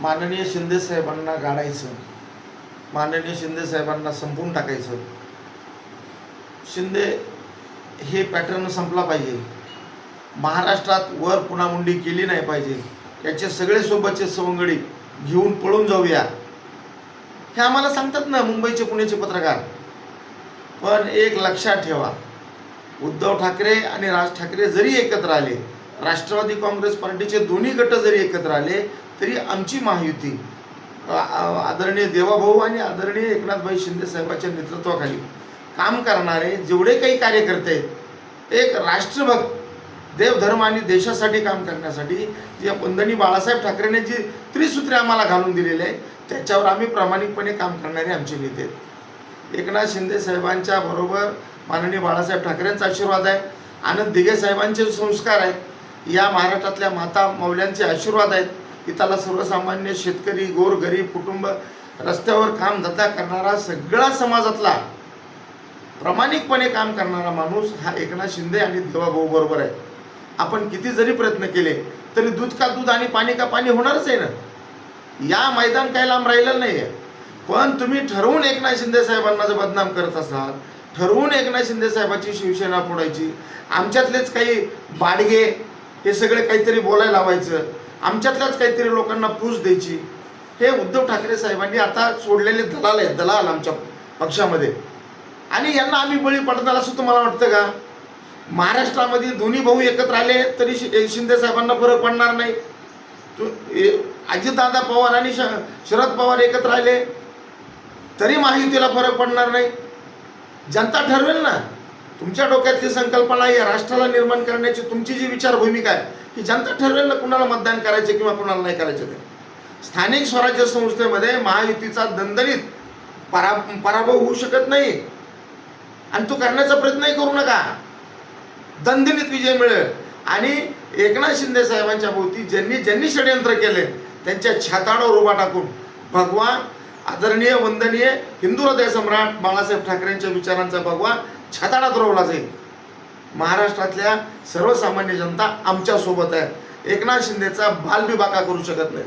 माननीय शिंदे साहेबांना गाडायचं, माननीय शिंदे साहेबांना संपवून टाकायचं. शिंदे हे पॅटर्न संपला पाहिजे. महाराष्ट्रात वर पुणामुंडी केली नाही पाहिजे. याचे सगळे सोबतचे सवंगडी घेऊन पळून जाऊया हे आम्हाला सांगतात ना मुंबईचे पुण्याचे पत्रकार. पण एक लक्षात ठेवा, उद्धव ठाकरे आणि राज ठाकरे जरी एकत्र आले, राष्ट्रवादी काँग्रेस पार्टीचे दोन्ही गट जरी एकत्र आले, तरी आमची महायुती आदरणीय देवाभाऊ आणि आदरणीय एकनाथभाई शिंदे साहेबांच्या नेतृत्वाखाली काम करणारे जेवढे काही कार्यकर्ते आहेत, एक राष्ट्रभक्त देवधर्म आणि देशासाठी काम करण्यासाठी जे वंदनीय बाळासाहेब ठाकरेंनी जी त्रिसूत्रे आम्हाला घालून दिलेले आहे, त्याच्यावर आम्ही प्रामाणिकपणे काम करणारे आमचे नेते आहेत. एकनाथ शिंदे साहेबांच्या बरोबर माननीय बाळासाहेब ठाकरेंचा आशीर्वाद आहे, आनंद दिघे साहेबांचे संस्कार आहेत, या महाराष्ट्रातल्या माता मौल्यांचे आशीर्वाद आहेत. इथला सर्वसामान्य शेतकरी, गोरगरीब कुटुंब, रस्त्यावर काम धंदा करणारा सगळा समाजातला प्रामाणिकपणे काम करणारा माणूस हा एकनाथ शिंदे आणि देवाभाऊ बरोबर आहे. आपण किती जरी प्रयत्न केले तरी दूध का दूध आणि पाणी का पाणी होणारच आहे ना. या मैदान काही लांब राहिलेलं नाही आहे. पण तुम्ही ठरवून एकनाथ शिंदे साहेबांना जर बदनाम करत असाल, ठरवून एकनाथ शिंदे साहेबांची शिवसेना फोडायची, आमच्यातलेच काही बाडगे हे सगळे काहीतरी बोलायला लावायचं, आमच्यातल्याच काहीतरी लोकांना पूज द्यायची, हे उद्धव ठाकरे साहेबांनी आता सोडलेले दलाल आहेत, दलाल आमच्या पक्षामध्ये. आणि यांना आम्ही बळी पडणार असं तुम्हाला वाटतं का? महाराष्ट्रामध्ये दोन्ही भाऊ एकत्र आले तरी शिंदे साहेबांना फरक पडणार नाही. अजितदादा पवार आणि शरद पवार एकत्र आले तरी महायुतीला फरक पडणार नाही. जनता ठरवेल ना. तुमच्या डोक्यातली संकल्पना या राष्ट्राला निर्माण करण्याची तुमची जी विचार भूमिका आहे ही जनता ठरवेल ना, कुणाला मतदान करायचे किंवा कुणाला नाही करायचे. ते स्थानिक स्वराज्य संस्थेमध्ये महायुतीचा दणदणीत पराभव होऊ शकत नाही आणि तो करण्याचा प्रयत्नही करू नका. दणदणीत विजय मिळेल. आणि एकनाथ शिंदे साहेबांच्या भोवती ज्यांनी षडयंत्र केले त्यांच्या छाताडावर उभा टाकून भगवा आदरणीय वंदनीय हिंदू हृदय सम्राट बाळासाहेब ठाकरेंच्या विचारांचा भगवा छाताडात रोवला जाईल. महाराष्ट्रातल्या सर्वसामान्य जनता आमच्या सोबत आहे. एकनाथ शिंदेचा बालबिबाका करू शकत नाही.